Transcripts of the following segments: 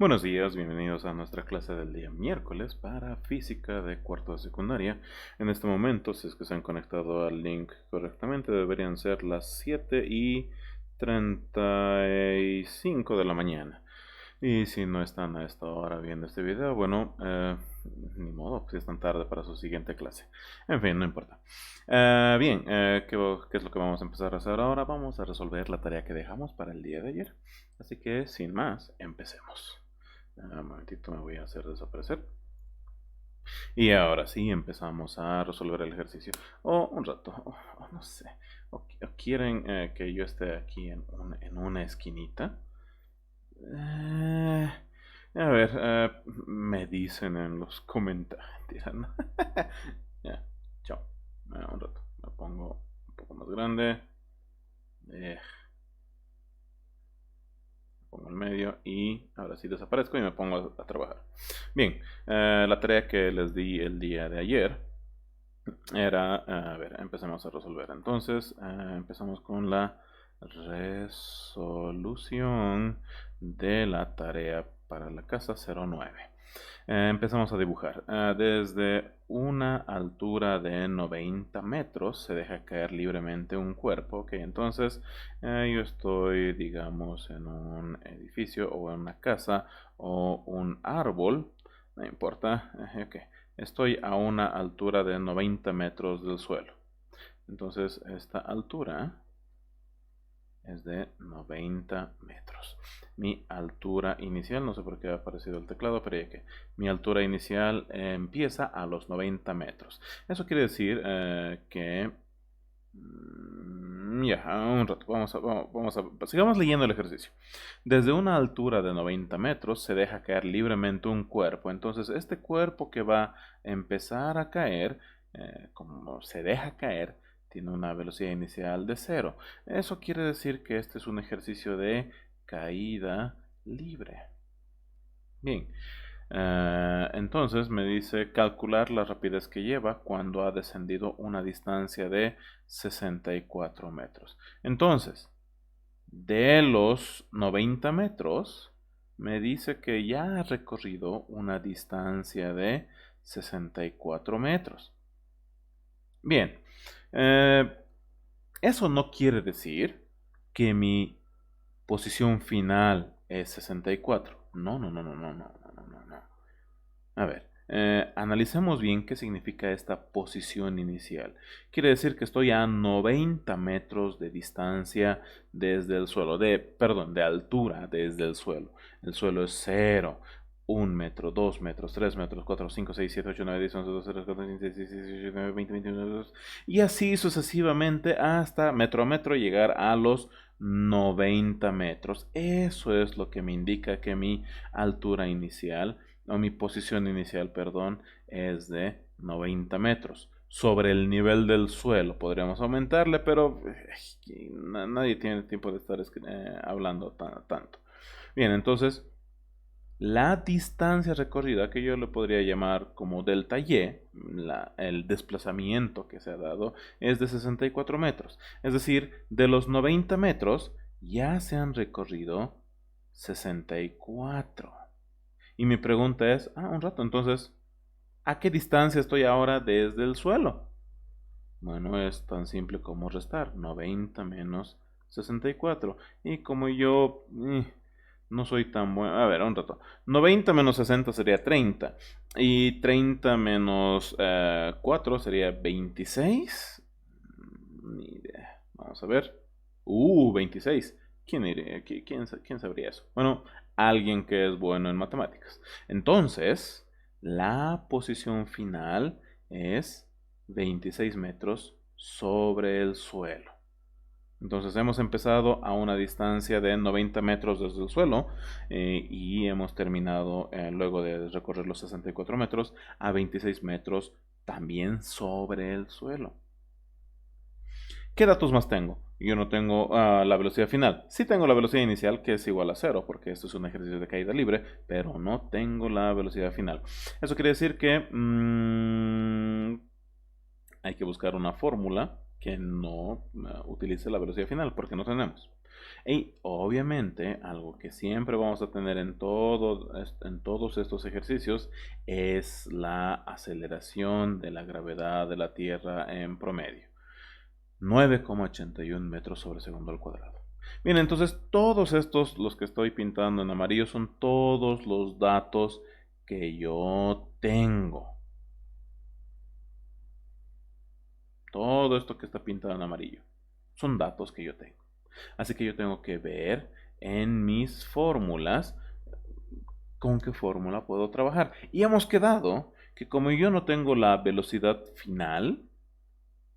Buenos días, bienvenidos a nuestra clase del día miércoles para física de cuarto de secundaria. En este momento, si es que se han conectado al link correctamente, deberían ser las 7:35 de la mañana. Y si no están a esta hora viendo este video, bueno, ni modo, si están tarde para su siguiente clase. En fin, no importa. Bien, ¿qué es lo que vamos a empezar a hacer ahora? Vamos a resolver la tarea que dejamos para el día de ayer. Así que, sin más, empecemos. Un momentito, me voy a hacer desaparecer. Y ahora sí empezamos a resolver el ejercicio. O un rato, o no sé. O quieren que yo esté aquí en una esquinita. Eh, a ver, me dicen en los comentarios. Mentira, ¿no? Ya, chao. Un rato. Me pongo un poco más grande. Eh, Pongo el medio y ahora sí desaparezco y me pongo a trabajar. Bien, la tarea que les di el día de ayer era, a ver, empecemos a resolver. Entonces, empezamos con la resolución de la tarea para la casa 09. Empezamos a dibujar. Desde una altura de 90 metros se deja caer libremente un cuerpo. Ok, entonces yo estoy, digamos, en un edificio o en una casa o un árbol. No importa. Ok, estoy a una altura de 90 metros del suelo. Entonces esta altura es de 90 metros. Mi altura inicial, no sé por qué ha aparecido el teclado, pero ya que mi altura inicial empieza a los 90 metros. Eso quiere decir que... ya, un rato, sigamos leyendo el ejercicio. Desde una altura de 90 metros se deja caer libremente un cuerpo. Entonces, este cuerpo que va a empezar a caer, como se deja caer, tiene una velocidad inicial de 0. Eso quiere decir que este es un ejercicio de caída libre. Bien, entonces me dice calcular la rapidez que lleva cuando ha descendido una distancia de 64 metros. Entonces, de los 90 metros, me dice que ya ha recorrido una distancia de 64 metros. Bien, eso no quiere decir que mi posición final es 64. No, no, no, no, no, no, no, no, no. A ver, analicemos bien qué significa esta posición inicial. Quiere decir que estoy a 90 metros de distancia desde el suelo, perdón, de altura desde el suelo. El suelo es 0. 1 metro, 2 metros, 3 metros, 4, 5, 6, 7, 8, 9, 10, 11, 12, 13, 14, 15, 16, 17, 18, 19, 20, 21, 22, y así sucesivamente hasta metro a metro llegar a los 90 metros. Eso es lo que me indica que mi altura inicial, o mi posición inicial, perdón, es de 90 metros. Sobre el nivel del suelo podríamos aumentarle, pero nadie tiene tiempo de estar hablando tanto. Bien, entonces la distancia recorrida, que yo le podría llamar como delta Y, el desplazamiento que se ha dado, es de 64 metros. Es decir, de los 90 metros ya se han recorrido 64. Y mi pregunta es, un rato, entonces, ¿a qué distancia estoy ahora desde el suelo? Bueno, es tan simple como restar 90 menos 64. Y como yo no soy tan bueno. A ver, un rato. 90 menos 60 sería 30. Y 30 menos 4 sería 26. Ni idea. Vamos a ver. 26. ¿Quién sabría eso? Bueno, alguien que es bueno en matemáticas. Entonces, la posición final es 26 metros sobre el suelo. Entonces hemos empezado a una distancia de 90 metros desde el suelo y hemos terminado, luego de recorrer los 64 metros, a 26 metros también sobre el suelo. ¿Qué datos más tengo? Yo no tengo la velocidad final. Sí tengo la velocidad inicial, que es igual a 0, porque esto es un ejercicio de caída libre, pero no tengo la velocidad final. Eso quiere decir que hay que buscar una fórmula que no utilice la velocidad final, porque no tenemos. Y obviamente, algo que siempre vamos a tener en todos estos ejercicios es la aceleración de la gravedad de la Tierra en promedio. 9,81 metros sobre segundo al cuadrado. Bien, entonces todos estos, los que estoy pintando en amarillo, son todos los datos que yo tengo. Todo esto que está pintado en amarillo son datos que yo tengo. Así que yo tengo que ver en mis fórmulas con qué fórmula puedo trabajar. Y hemos quedado que como yo no tengo la velocidad final,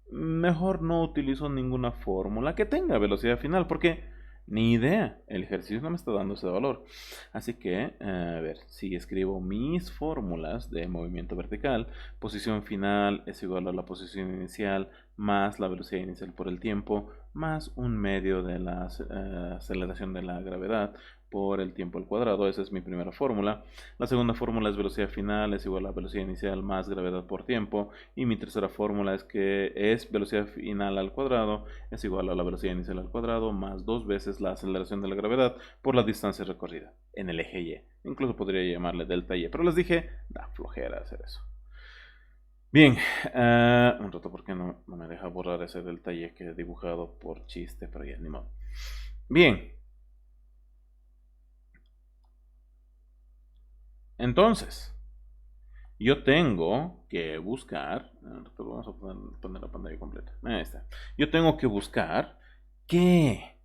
mejor no utilizo ninguna fórmula que tenga velocidad final, porque ni idea, el ejercicio no me está dando ese valor. Así que, a ver, si escribo mis fórmulas de movimiento vertical, posición final es igual a la posición inicial más la velocidad inicial por el tiempo, más un medio de la aceleración de la gravedad por el tiempo al cuadrado. Esa es mi primera fórmula. La segunda fórmula es velocidad final es igual a velocidad inicial más gravedad por tiempo. Y mi tercera fórmula es que es velocidad final al cuadrado es igual a la velocidad inicial al cuadrado más dos veces la aceleración de la gravedad por la distancia recorrida en el eje Y. Incluso podría llamarle delta Y, pero les dije, da flojera hacer eso. Bien, un rato porque no me deja borrar ese delta Y que he dibujado por chiste, pero ya ni modo. Bien. Entonces, yo tengo que buscar, vamos a poner la pantalla completa. Ahí está. Yo tengo que buscar qué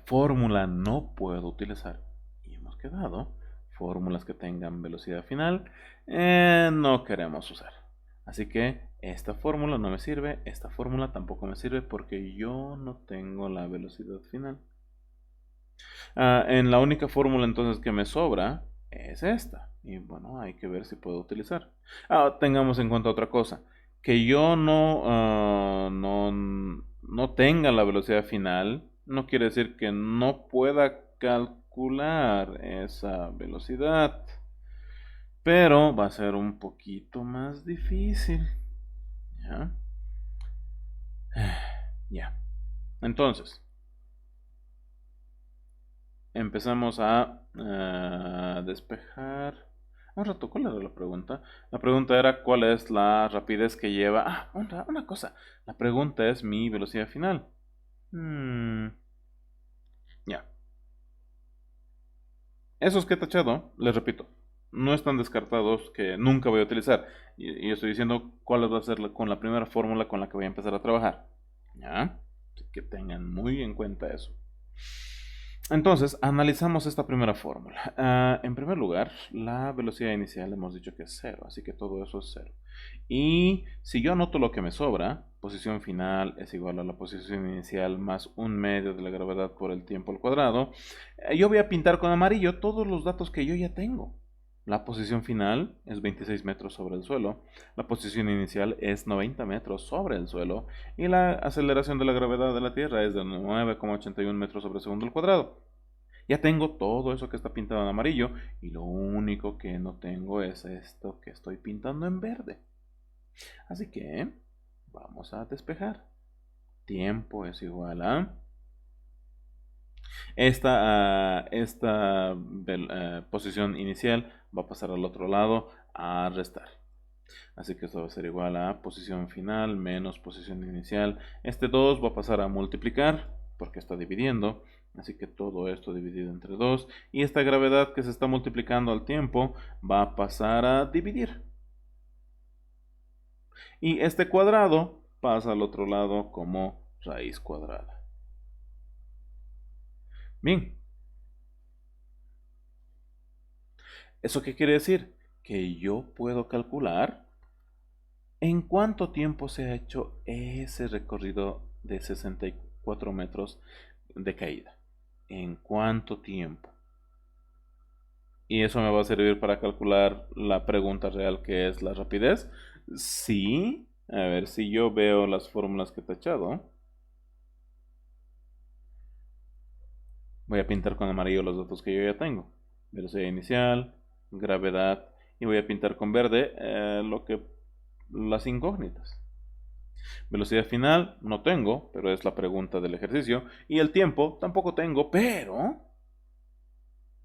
fórmula no puedo utilizar. Y hemos quedado, fórmulas que tengan velocidad final, no queremos usar. Así que esta fórmula no me sirve, esta fórmula tampoco me sirve porque yo no tengo la velocidad final. En la única fórmula entonces que me sobra es esta. Y bueno, hay que ver si puedo utilizar. Tengamos en cuenta otra cosa. Que yo no tenga la velocidad final no quiere decir que no pueda calcular esa velocidad. Pero va a ser un poquito más difícil. ¿Ya? Ya. Entonces, empezamos a despejar. Un rato, ¿cuál era la pregunta? La pregunta era cuál es la rapidez que lleva. Una cosa. La pregunta es mi velocidad final. Ya. Esos que he tachado, les repito, no están descartados que nunca voy a utilizar. Y estoy diciendo cuál va a ser con la primera fórmula con la que voy a empezar a trabajar. ¿Ya? Así que tengan muy en cuenta eso. Entonces, analizamos esta primera fórmula. En primer lugar, la velocidad inicial hemos dicho que es cero, así que todo eso es cero. Y si yo anoto lo que me sobra, posición final es igual a la posición inicial más un medio de la gravedad por el tiempo al cuadrado, yo voy a pintar con amarillo todos los datos que yo ya tengo. La posición final es 26 metros sobre el suelo, la posición inicial es 90 metros sobre el suelo y la aceleración de la gravedad de la Tierra es de 9,81 metros sobre segundo al cuadrado. Ya tengo todo eso que está pintado en amarillo y lo único que no tengo es esto que estoy pintando en verde. Así que vamos a despejar. Tiempo es igual a esta posición inicial va a pasar al otro lado a restar. Así que esto va a ser igual a posición final menos posición inicial. Este 2 va a pasar a multiplicar porque está dividiendo. Así que todo esto dividido entre 2. Y esta gravedad que se está multiplicando al tiempo va a pasar a dividir. Y este cuadrado pasa al otro lado como raíz cuadrada. Bien. ¿Eso qué quiere decir? Que yo puedo calcular en cuánto tiempo se ha hecho ese recorrido de 64 metros de caída. ¿En cuánto tiempo? Y eso me va a servir para calcular la pregunta real que es la rapidez. Sí. A ver, si yo veo las fórmulas que he tachado. Voy a pintar con amarillo los datos que yo ya tengo. Velocidad inicial, gravedad. Y voy a pintar con verde las incógnitas. Velocidad final no tengo, pero es la pregunta del ejercicio. Y el tiempo tampoco tengo, pero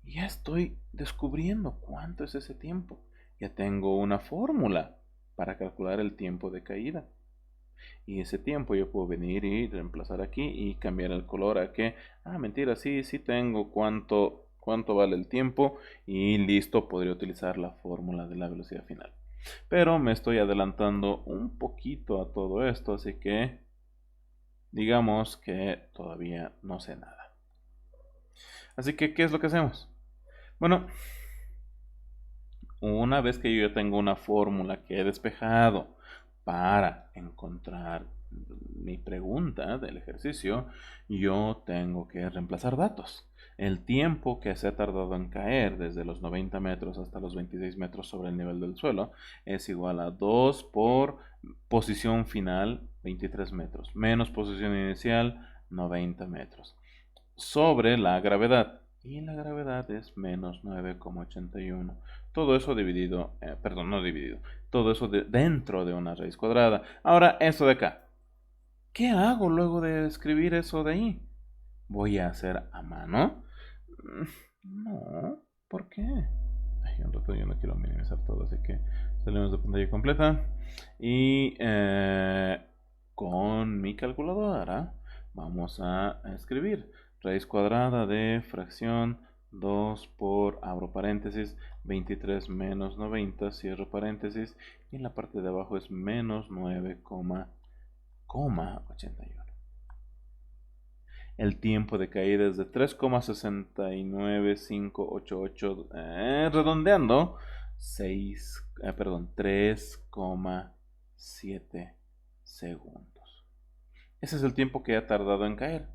ya estoy descubriendo cuánto es ese tiempo. Ya tengo una fórmula para calcular el tiempo de caída. Y ese tiempo yo puedo venir y reemplazar aquí y cambiar el color a que, mentira, sí, sí tengo cuánto vale el tiempo y listo, podría utilizar la fórmula de la velocidad final. Pero me estoy adelantando un poquito a todo esto, así que digamos que todavía no sé nada. Así que, ¿qué es lo que hacemos? Bueno, una vez que yo ya tengo una fórmula que he despejado para encontrar mi pregunta del ejercicio, yo tengo que reemplazar datos. El tiempo que se ha tardado en caer desde los 90 metros hasta los 26 metros sobre el nivel del suelo es igual a 2 por posición final, 23 metros, menos posición inicial, 90 metros, sobre la gravedad. Y la gravedad es menos 9,81. Todo eso dividido, perdón, no dividido. Todo eso dentro de una raíz cuadrada. Ahora, eso de acá. ¿Qué hago luego de escribir eso de ahí? ¿Voy a hacer a mano? No. ¿Por qué? Ay, un rato yo no quiero minimizar todo, así que salimos de pantalla completa. Y con mi calculadora vamos a escribir raíz cuadrada de fracción 2 por, abro paréntesis, 23 menos 90, cierro paréntesis, y en la parte de abajo es menos 9,81. El tiempo de caída es de 3,69588, redondeando, 3,7 segundos. Ese es el tiempo que ha tardado en caer.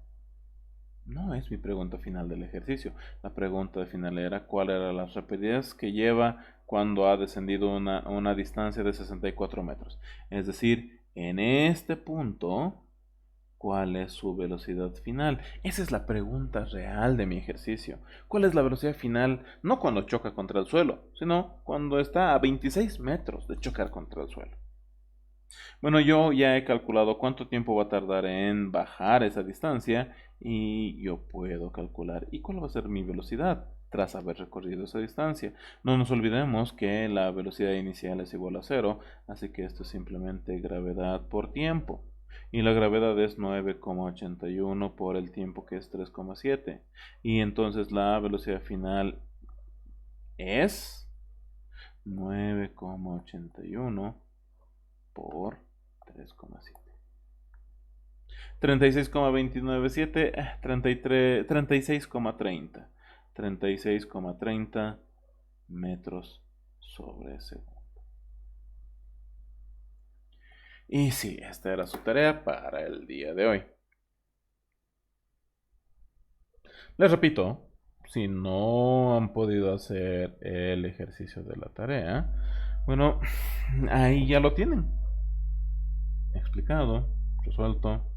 No es mi pregunta final del ejercicio. La pregunta final era cuál era la rapidez que lleva cuando ha descendido una distancia de 64 metros. Es decir, en este punto, ¿cuál es su velocidad final? Esa es la pregunta real de mi ejercicio. ¿Cuál es la velocidad final? No cuando choca contra el suelo, sino cuando está a 26 metros de chocar contra el suelo. Bueno, yo ya he calculado cuánto tiempo va a tardar en bajar esa distancia y yo puedo calcular y cuál va a ser mi velocidad tras haber recorrido esa distancia. No nos olvidemos que la velocidad inicial es igual a cero, así que esto es simplemente gravedad por tiempo. Y la gravedad es 9,81 por el tiempo que es 3,7. Y entonces la velocidad final es 9,81 por 3,7. 36,297, 33, 36,30. 36,30 metros sobre segundo. Y sí, esta era su tarea para el día de hoy. Les repito, si no han podido hacer el ejercicio de la tarea, bueno, ahí ya lo tienen. Explicado, resuelto.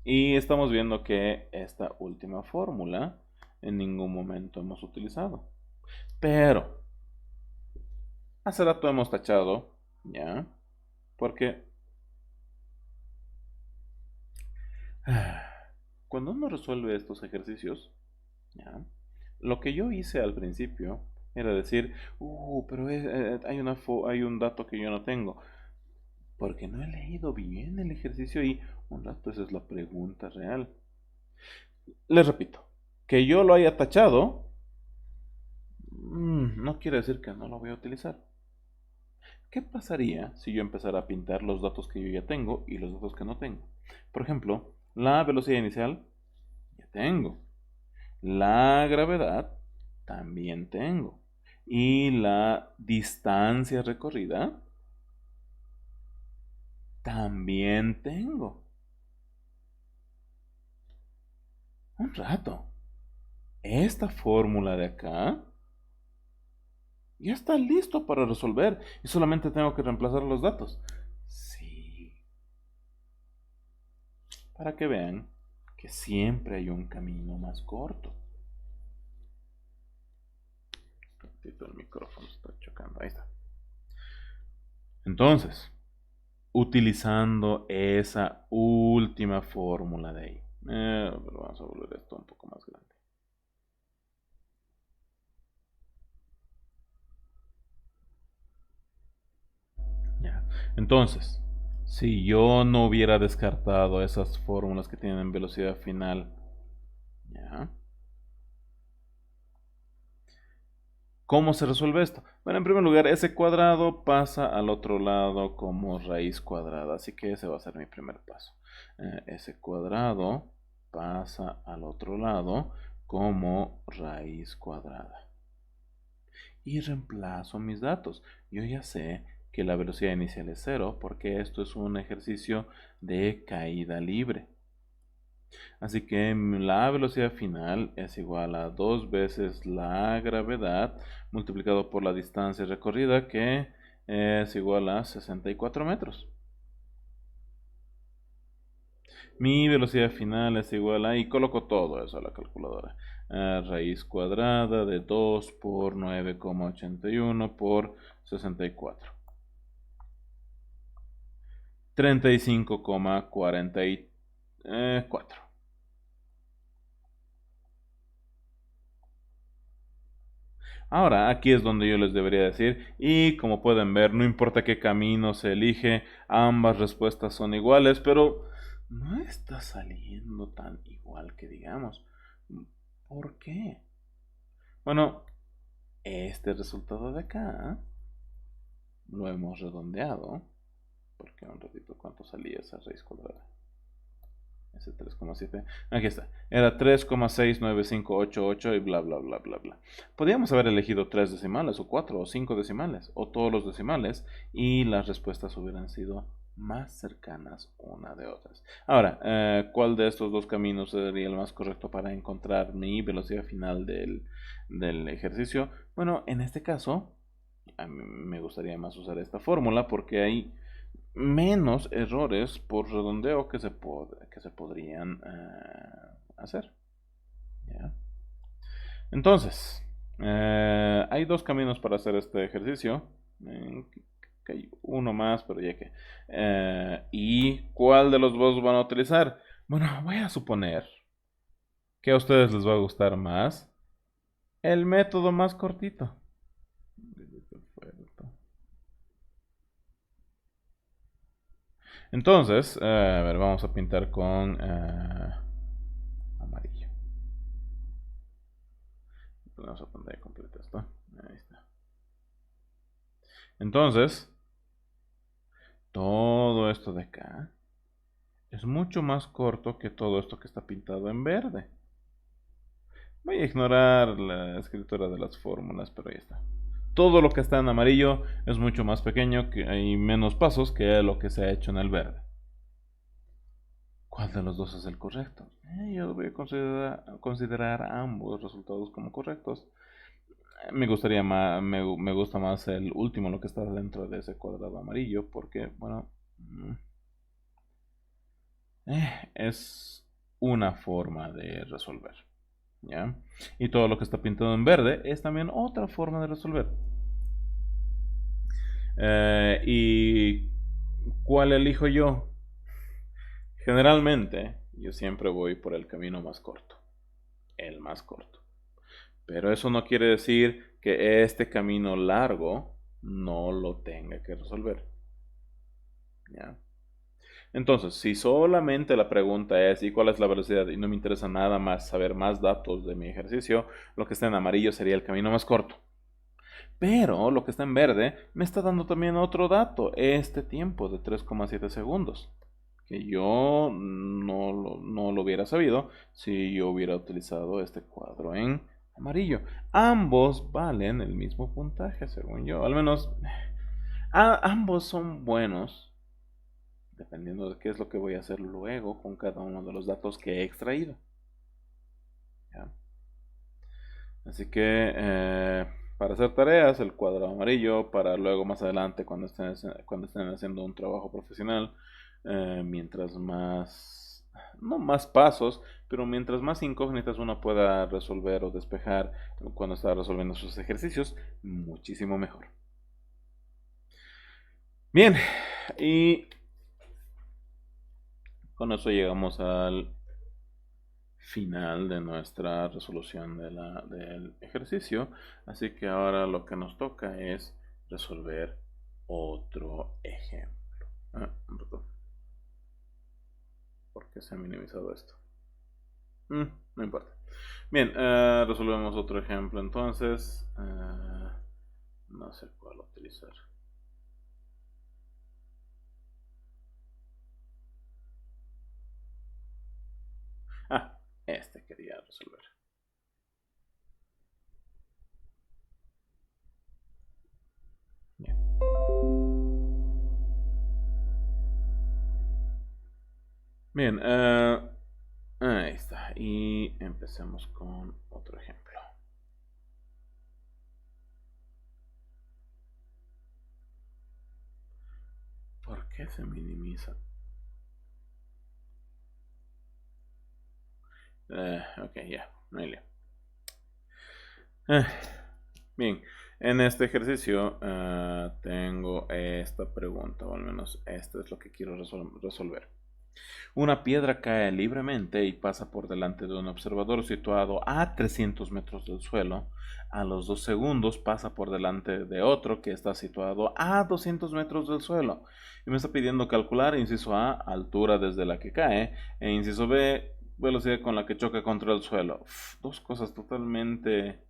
Y estamos viendo que esta última fórmula en ningún momento hemos utilizado. Pero, hace rato hemos tachado, ¿ya? Porque cuando uno resuelve estos ejercicios, ¿ya? Lo que yo hice al principio era decir, pero hay un dato que yo no tengo. Porque no he leído bien el ejercicio y un rato esa es la pregunta real. Les repito, que yo lo haya tachado, no quiere decir que no lo voy a utilizar. ¿Qué pasaría si yo empezara a pintar los datos que yo ya tengo y los datos que no tengo? Por ejemplo, la velocidad inicial ya tengo. La gravedad también tengo. Y la distancia recorrida también tengo. Un rato. Esta fórmula de acá ya está listo para resolver y solamente tengo que reemplazar los datos. Sí. Para que vean que siempre hay un camino más corto. El micrófono está chocando. Ahí está. Entonces, utilizando esa última fórmula de ahí. Pero vamos a volver esto un poco más grande. Ya. Entonces, si yo no hubiera descartado esas fórmulas que tienen velocidad final, ya. ¿Cómo se resuelve esto? Bueno, en primer lugar, ese cuadrado pasa al otro lado como raíz cuadrada, así que ese va a ser mi primer paso. Ese cuadrado pasa al otro lado como raíz cuadrada. Y reemplazo mis datos. Yo ya sé que la velocidad inicial es 0 porque esto es un ejercicio de caída libre. Así que la velocidad final es igual a 2 veces la gravedad multiplicado por la distancia recorrida, que es igual a 64 metros. Mi velocidad final es igual a, y coloco todo eso a la calculadora, raíz cuadrada de 2 por 9,81 por 64. 35,44. Ahora, aquí es donde yo les debería decir, y como pueden ver, no importa qué camino se elige, ambas respuestas son iguales, pero no está saliendo tan igual que digamos. ¿Por qué? Bueno, este resultado de acá lo hemos redondeado, porque un ratito, ¿cuánto salía esa raíz cuadrada? Ese 3,7. Aquí está. Era 3,69588 y bla, bla, bla, bla, bla. Podríamos haber elegido 3 decimales, o 4, o 5 decimales, o todos los decimales, y las respuestas hubieran sido más cercanas una de otras. Ahora, ¿cuál de estos dos caminos sería el más correcto para encontrar mi velocidad final del ejercicio? Bueno, en este caso, a mí me gustaría más usar esta fórmula porque hay menos errores por redondeo que se podrían hacer. ¿Ya? Entonces, hay dos caminos para hacer este ejercicio. Que hay uno más, pero ya que... ¿Y cuál de los dos van a utilizar? Bueno, voy a suponer que a ustedes les va a gustar más el método más cortito. Entonces, a ver, vamos a pintar con amarillo. Vamos a pantalla completa esto. Ahí está. Entonces, todo esto de acá es mucho más corto que todo esto que está pintado en verde. Voy a ignorar la escritura de las fórmulas, pero ahí está. Todo lo que está en amarillo es mucho más pequeño, que hay menos pasos que lo que se ha hecho en el verde. ¿Cuál de los dos es el correcto? Yo voy a considerar ambos resultados como correctos. Me gustaría más, me gusta más el último, lo que está dentro de ese cuadrado amarillo, porque, bueno, es una forma de resolver, ¿ya? Y todo lo que está pintado en verde es también otra forma de resolver. ¿Y cuál elijo yo? Generalmente, yo siempre voy por el camino más corto, el más corto. Pero eso no quiere decir que este camino largo no lo tenga que resolver, ¿ya? Entonces, si solamente la pregunta es ¿y cuál es la velocidad? Y no me interesa nada más saber más datos de mi ejercicio, lo que está en amarillo sería el camino más corto. Pero lo que está en verde me está dando también otro dato, este tiempo de 3,7 segundos, que yo no lo hubiera sabido si yo hubiera utilizado este cuadro en amarillo. Ambos valen el mismo puntaje, según yo. Al menos ambos son buenos, dependiendo de qué es lo que voy a hacer luego con cada uno de los datos que he extraído. ¿Ya? Así que para hacer tareas, el cuadrado amarillo, para luego más adelante cuando estén haciendo un trabajo profesional, mientras más, no más pasos, pero mientras más incógnitas uno pueda resolver o despejar cuando está resolviendo sus ejercicios, muchísimo mejor. Bien, y Con eso llegamos al final de nuestra resolución del ejercicio. Así que ahora lo que nos toca es resolver otro ejemplo. Perdón. ¿Por qué se ha minimizado esto? No importa. Bien, resolvemos otro ejemplo entonces. No sé cuál utilizar. Este quería resolver. Bien. Bien, ahí está. Y empecemos con otro ejemplo. ¿Por qué se minimiza? Ok, ya, no hay lío. Bien, en este ejercicio tengo esta pregunta, o al menos esto es lo que quiero resolver. Una piedra cae libremente y pasa por delante de un observador situado a 300 metros del suelo. A los 2 segundos pasa por delante de otro que está situado a 200 metros del suelo. Y me está pidiendo calcular, inciso A, altura desde la que cae, e inciso B, velocidad con la que choca contra el suelo. Dos cosas totalmente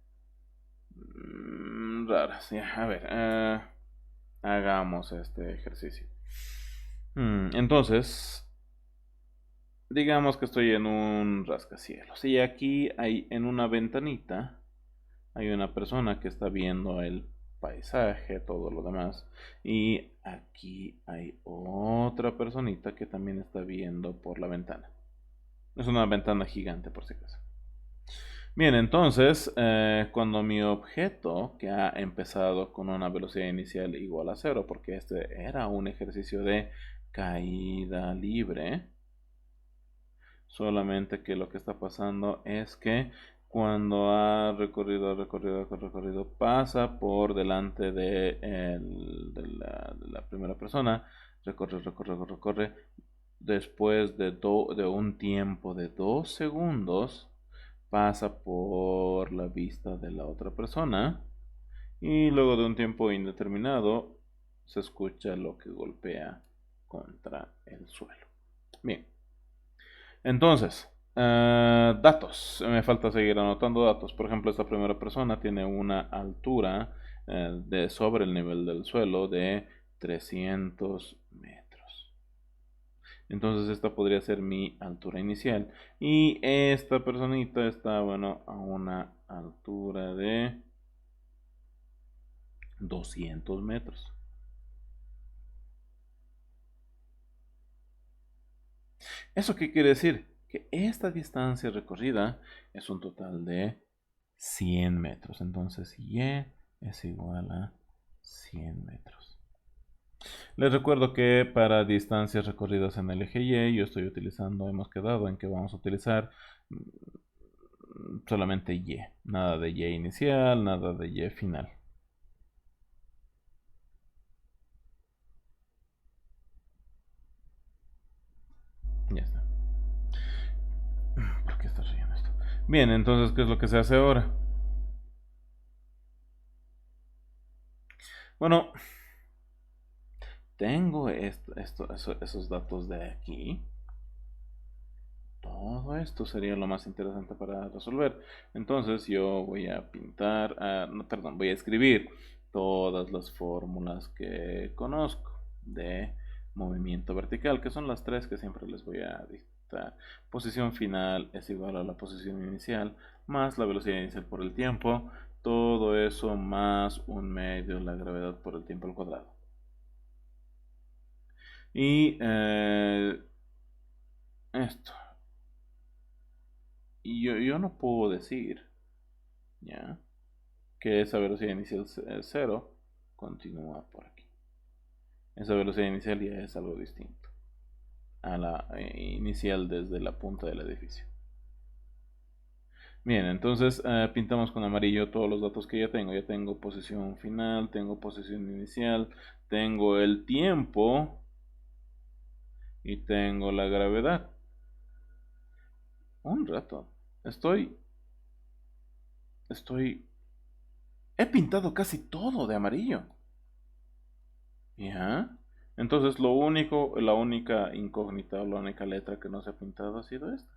raras. Ya, a ver, hagamos este ejercicio. Entonces, digamos que estoy en un rascacielos y aquí hay en una ventanita hay una persona que está viendo el paisaje, todo lo demás, y aquí hay otra personita que también está viendo por la ventana. Es una ventana gigante por si acaso. Bien, entonces, cuando mi objeto, que ha empezado con una velocidad inicial igual a cero, porque este era un ejercicio de caída libre, solamente que lo que está pasando es que cuando ha recorrido, pasa por delante de la primera persona, recorre. Después de un tiempo de 2 segundos, pasa por la vista de la otra persona y luego de un tiempo indeterminado se escucha lo que golpea contra el suelo. Bien. Entonces, datos. Me falta seguir anotando datos. Por ejemplo, esta primera persona tiene una altura de sobre el nivel del suelo de 300 metros. Entonces, esta podría ser mi altura inicial. Y esta personita está, bueno, a una altura de 200 metros. ¿Eso qué quiere decir? Que esta distancia recorrida es un total de 100 metros. Entonces, y es igual a 100 metros. Les recuerdo que para distancias recorridas en el eje Y, yo estoy utilizando, hemos quedado en que vamos a utilizar solamente Y. Nada de Y inicial, nada de Y final. Ya está. ¿Por qué está riendo esto? Bien, entonces, ¿qué es lo que se hace ahora? Bueno, tengo esos datos de aquí. Todo esto sería lo más interesante para resolver. Entonces yo voy a pintar, no, perdón, voy a escribir todas las fórmulas que conozco de movimiento vertical, que son las tres que siempre les voy a dictar. Posición final es igual a la posición inicial más la velocidad inicial por el tiempo. Todo eso más un medio la gravedad por el tiempo al cuadrado. Y esto. Y yo no puedo decir, ¿ya? Que esa velocidad inicial es cero, continúa por aquí. Esa velocidad inicial ya es algo distinto a la inicial desde la punta del edificio. Bien, entonces pintamos con amarillo todos los datos que ya tengo. Ya tengo posición final, tengo posición inicial, tengo el tiempo y tengo la gravedad. Un rato. Estoy... He pintado casi todo de amarillo. ¿Ya? Entonces la única incógnita o la única letra que no se ha pintado ha sido esta.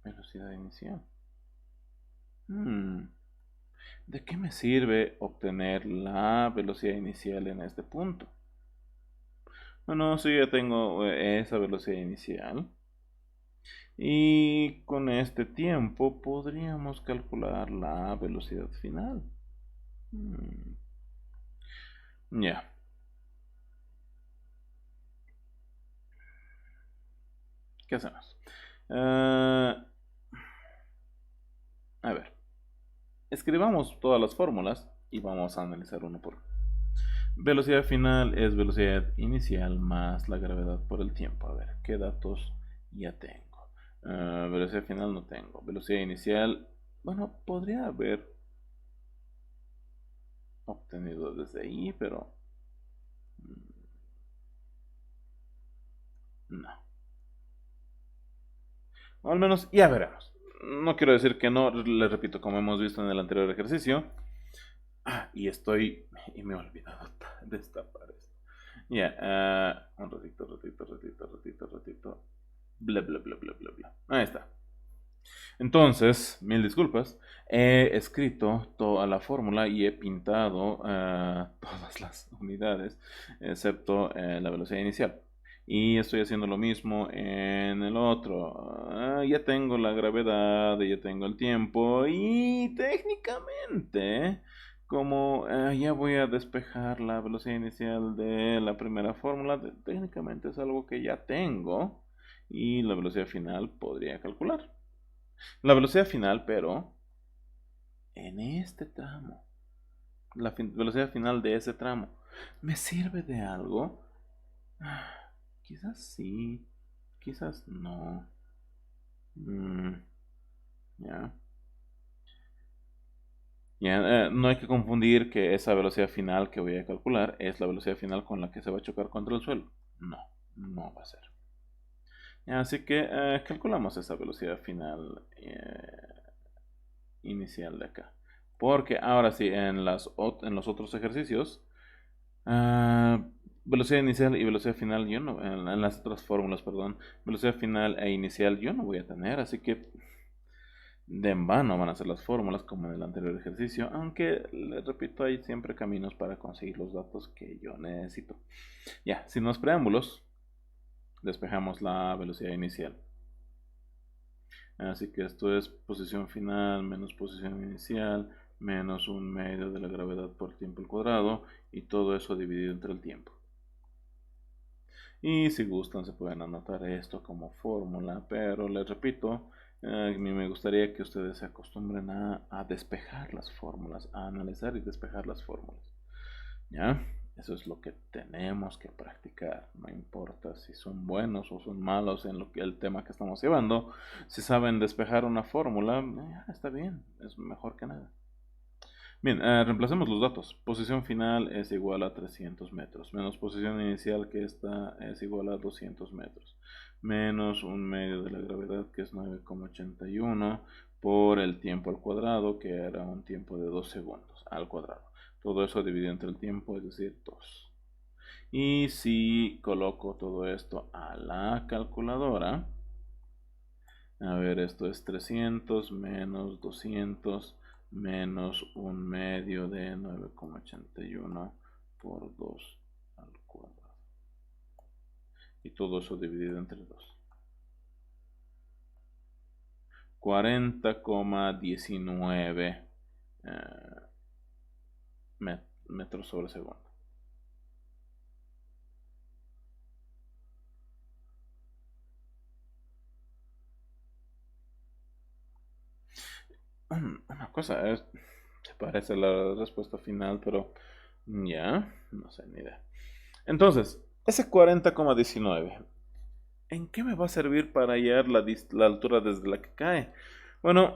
Velocidad inicial. ¿De qué me sirve obtener la velocidad inicial en este punto? Bueno, si ya tengo esa velocidad inicial. Y con este tiempo podríamos calcular la velocidad final. Ya. ¿Qué hacemos? A ver. Escribamos todas las fórmulas y vamos a analizar uno por uno. Velocidad final es velocidad inicial más la gravedad por el tiempo. A ver, ¿qué datos ya tengo? Velocidad final no tengo. Velocidad inicial, bueno, podría haber obtenido desde ahí, pero no. O al menos ya veremos. No quiero decir que no, les repito, como hemos visto en el anterior ejercicio. Y me he olvidado de destapar esto. Ya, un ratito. Bla, bla, bla, bla, bla, bla. Ahí está. Entonces, mil disculpas. He escrito toda la fórmula y he pintado todas las unidades, excepto la velocidad inicial. Y estoy haciendo lo mismo en el otro. Ya tengo la gravedad, ya tengo el tiempo y técnicamente, como ya voy a despejar la velocidad inicial de la primera fórmula, técnicamente es algo que ya tengo y la velocidad final podría calcular. La velocidad final, pero en este tramo, la velocidad final de ese tramo, ¿me sirve de algo? Quizás sí, quizás no. Ya. Ya, no hay que confundir que esa velocidad final que voy a calcular es la velocidad final con la que se va a chocar contra el suelo. No, no va a ser. Ya, así que calculamos esa velocidad final inicial de acá. Porque ahora sí, en los otros ejercicios, velocidad inicial y velocidad final, yo no, en las otras fórmulas, perdón, velocidad final e inicial yo no voy a tener, así que de en vano van a ser las fórmulas como en el anterior ejercicio, aunque les repito, hay siempre caminos para conseguir los datos que yo necesito. Ya, sin más preámbulos, despejamos la velocidad inicial. Así que esto es posición final menos posición inicial menos un medio de la gravedad por tiempo al cuadrado y todo eso dividido entre el tiempo. Y si gustan se pueden anotar esto como fórmula, pero les repito, a mí me gustaría que ustedes se acostumbren a despejar las fórmulas, a analizar y despejar las fórmulas. ¿Ya? Eso es lo que tenemos que practicar. No importa si son buenos o son malos en el tema que estamos llevando. Si saben despejar una fórmula, está bien, es mejor que nada. Bien, reemplacemos los datos. Posición final es igual a 300 metros, menos posición inicial que esta es igual a 200 metros, menos un medio de la gravedad que es 9,81 por el tiempo al cuadrado que era un tiempo de 2 segundos al cuadrado. Todo eso dividido entre el tiempo, es decir, 2. Y si coloco todo esto a la calculadora, a ver, esto es 300 menos 200 menos un medio de 9,81 por 2 al cuadrado. Y todo eso dividido entre 2. 40,19 metros sobre segundo. Una cosa se parece a la respuesta final, pero ya, no sé ni idea. Entonces, ese 40,19, ¿en qué me va a servir para hallar la altura desde la que cae? Bueno,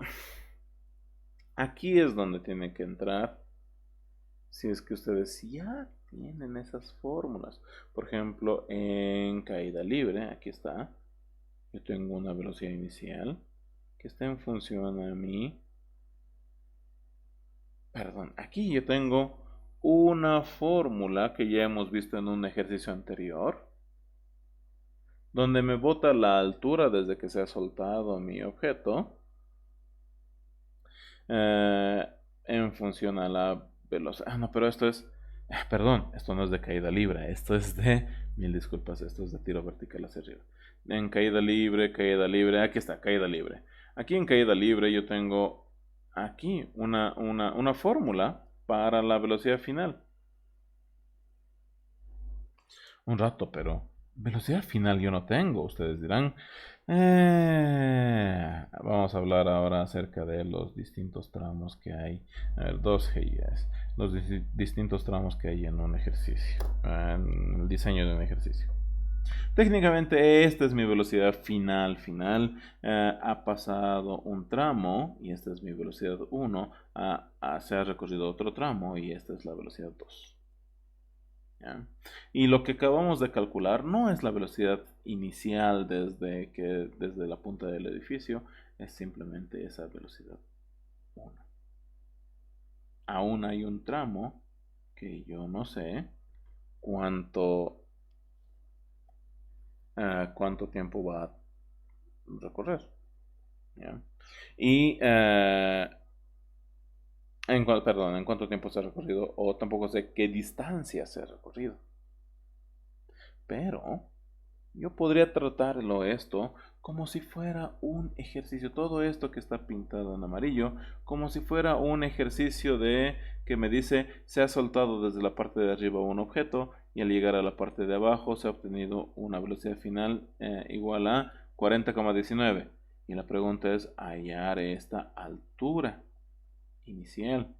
aquí es donde tiene que entrar si es que ustedes ya tienen esas fórmulas. Por ejemplo, en caída libre, aquí está, yo tengo una velocidad inicial que está en función a mi, perdón, aquí yo tengo una fórmula que ya hemos visto en un ejercicio anterior, donde me bota la altura desde que se ha soltado mi objeto eh, en función a la velocidad. Ah, no, pero esto es, perdón, esto no es de caída libre, esto es de, mil disculpas, esto es de tiro vertical hacia arriba. En caída libre, aquí está, caída libre. Aquí en caída libre yo tengo aquí una fórmula para la velocidad final. Un rato, pero velocidad final yo no tengo. Ustedes dirán, vamos a hablar ahora acerca de los distintos tramos que hay. A ver, 2GIS. Los distintos tramos que hay en un ejercicio, en el diseño de un ejercicio. Técnicamente esta es mi velocidad final. Ha pasado un tramo y esta es mi velocidad 1. Se ha recorrido otro tramo y esta es la velocidad 2. ¿Ya? Y lo que acabamos de calcular no es la velocidad inicial desde la punta del edificio, es simplemente esa velocidad 1. Aún hay un tramo que yo no sé cuánto tiempo va a recorrer. ¿Ya? Y en cuánto tiempo se ha recorrido, o tampoco sé qué distancia se ha recorrido. Pero yo podría tratarlo esto como si fuera un ejercicio, todo esto que está pintado en amarillo, como si fuera un ejercicio de que me dice se ha soltado desde la parte de arriba un objeto y al llegar a la parte de abajo se ha obtenido una velocidad final igual a 40,19. Y la pregunta es hallar esta altura inicial.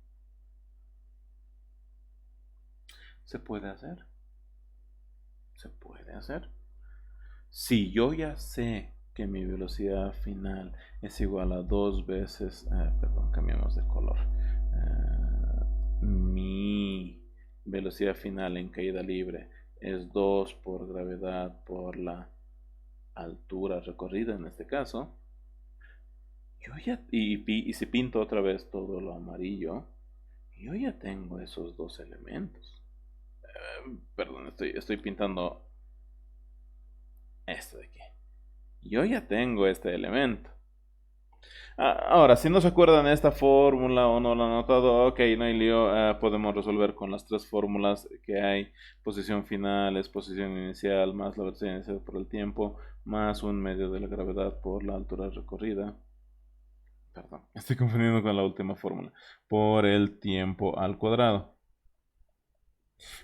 ¿Se puede hacer? ¿Se puede hacer? Si yo ya sé que mi velocidad final es igual a dos veces, perdón, cambiamos de color. Mi velocidad final en caída libre es 2 por gravedad por la altura recorrida en este caso. Yo ya, y si pinto otra vez todo lo amarillo, yo ya tengo esos dos elementos. Perdón, estoy pintando esto de aquí. Yo ya tengo este elemento. Ahora, si no se acuerdan de esta fórmula o no lo han notado, ok, no hay lío, podemos resolver con las tres fórmulas que hay. Posición final es posición inicial más la velocidad inicial por el tiempo, más un medio de la gravedad por la altura recorrida. Perdón, estoy confundiendo con la última fórmula. Por el tiempo al cuadrado.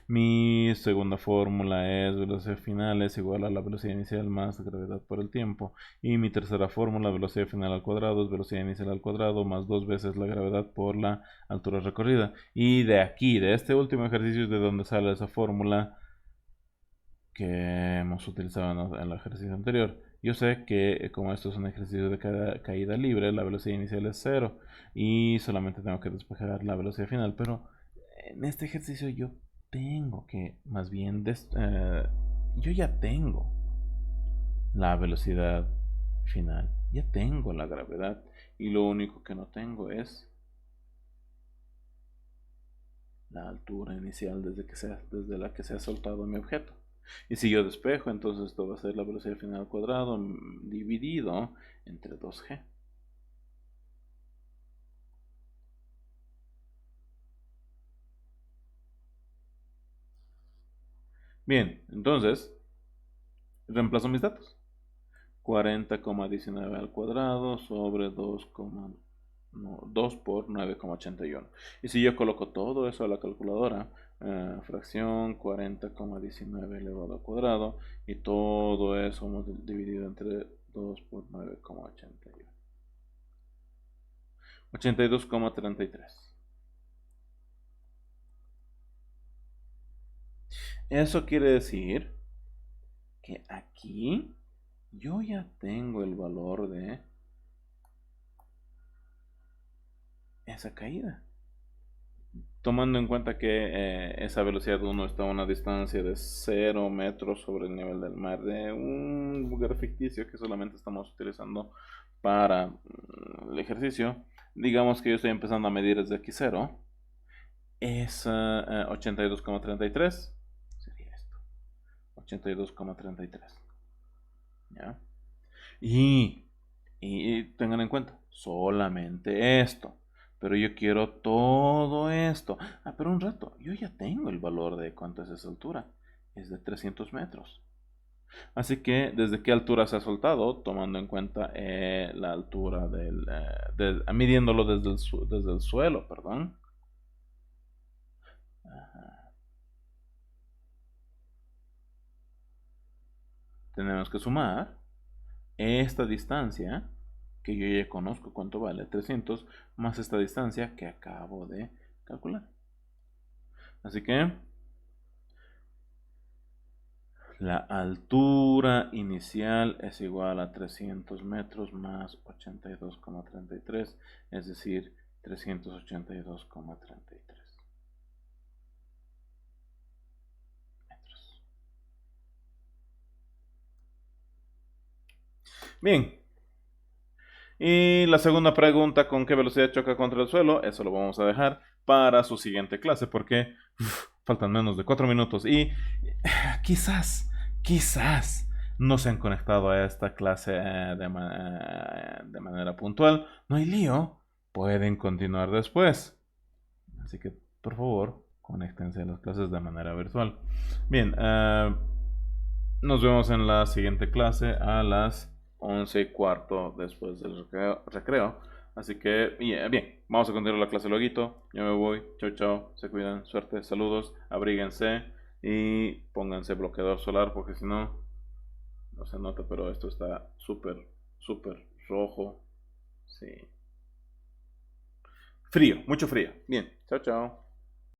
Mi segunda fórmula es velocidad final es igual a la velocidad inicial más gravedad por el tiempo. Y mi tercera fórmula, velocidad final al cuadrado, es velocidad inicial al cuadrado más dos veces la gravedad por la altura recorrida. Y de aquí, de este último ejercicio, es de donde sale esa fórmula que hemos utilizado en el ejercicio anterior. Yo sé que como esto es un ejercicio de caída libre, la velocidad inicial es cero y solamente tengo que despejar la velocidad final, pero en este ejercicio yo tengo que, más bien, yo ya tengo la velocidad final, ya tengo la gravedad y lo único que no tengo es la altura inicial desde la que se ha soltado mi objeto. Y si yo despejo, entonces esto va a ser la velocidad final al cuadrado dividido entre 2g. Bien, entonces reemplazo mis datos. 40,19 al cuadrado sobre 2 por 9,81. Y si yo coloco todo eso a la calculadora, fracción 40,19 elevado al cuadrado, y todo eso dividido entre 2 por 9,81. 82,33. Eso quiere decir que aquí yo ya tengo el valor de esa caída. tomando en cuenta que esa velocidad 1 está a una distancia de 0 metros sobre el nivel del mar, de un lugar ficticio que solamente estamos utilizando para el ejercicio. Digamos que yo estoy empezando a medir desde aquí 0, es 82,33, sería esto, 82,33, ¿ya? Y tengan en cuenta, solamente esto. Pero yo quiero todo esto. Ah, pero un rato, yo ya tengo el valor de cuánto es esa altura. Es de 300 metros. Así que, ¿desde qué altura se ha soltado? Tomando en cuenta la altura midiéndolo desde el suelo, perdón. Ajá. Tenemos que sumar esta distancia, que yo ya conozco cuánto vale, 300, más esta distancia que acabo de calcular. Así que la altura inicial es igual a 300 metros más 82,33, es decir, 382,33 metros. Bien. Y la segunda pregunta, ¿con qué velocidad choca contra el suelo? Eso lo vamos a dejar para su siguiente clase porque faltan menos de 4 minutos y quizás no se han conectado a esta clase de manera puntual. No hay lío, pueden continuar después. Así que, por favor, conéctense a las clases de manera virtual. Bien, nos vemos en la siguiente clase a las 11:15 después del recreo. Así que, bien, vamos a continuar la clase luego. Yo me voy. Chao, chao. Se cuidan. Suerte. Saludos. Abríguense. Y pónganse bloqueador solar porque si no, no se nota, pero esto está súper, súper rojo. Sí. Frío, mucho frío. Bien. Chao, chao.